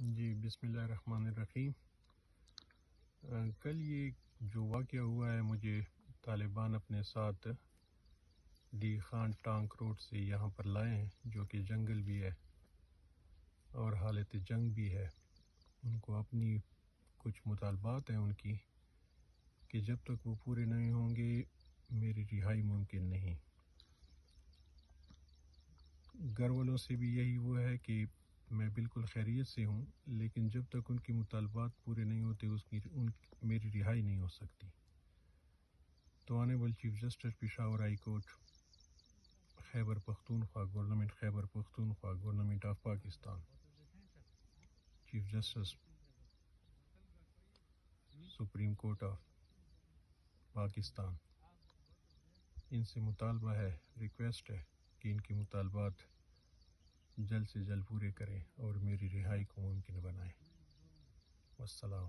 جی بسم اللہ الرحمن الرحیم۔ کل یہ جو واقعہ ہوا ہے، مجھے طالبان اپنے ساتھ ڈی خان ٹانک روڈ سے یہاں پر لائے ہیں، جو کہ جنگل بھی ہے اور حالت جنگ بھی ہے۔ ان کو اپنی کچھ مطالبات ہیں ان کی، کہ جب تک وہ پورے نہیں ہوں گے میری رہائی ممکن نہیں۔ گھر والوں سے بھی یہی وہ ہے کہ میں بالکل خیریت سے ہوں، لیکن جب تک ان کی مطالبات پورے نہیں ہوتے میری رہائی نہیں ہو سکتی۔ تو honourable chief justice Peshawar high court, Khyber Pakhtunkhwa government, Khyber Pakhtunkhwa government of Pakistan, chief justice supreme court of Pakistan, ان سے مطالبہ ہے، ریکویسٹ ہے کہ ان کی مطالبات جلد سے جلد پورے کریں اور میری رہائی کو ممکن بنائیں۔ والسلام۔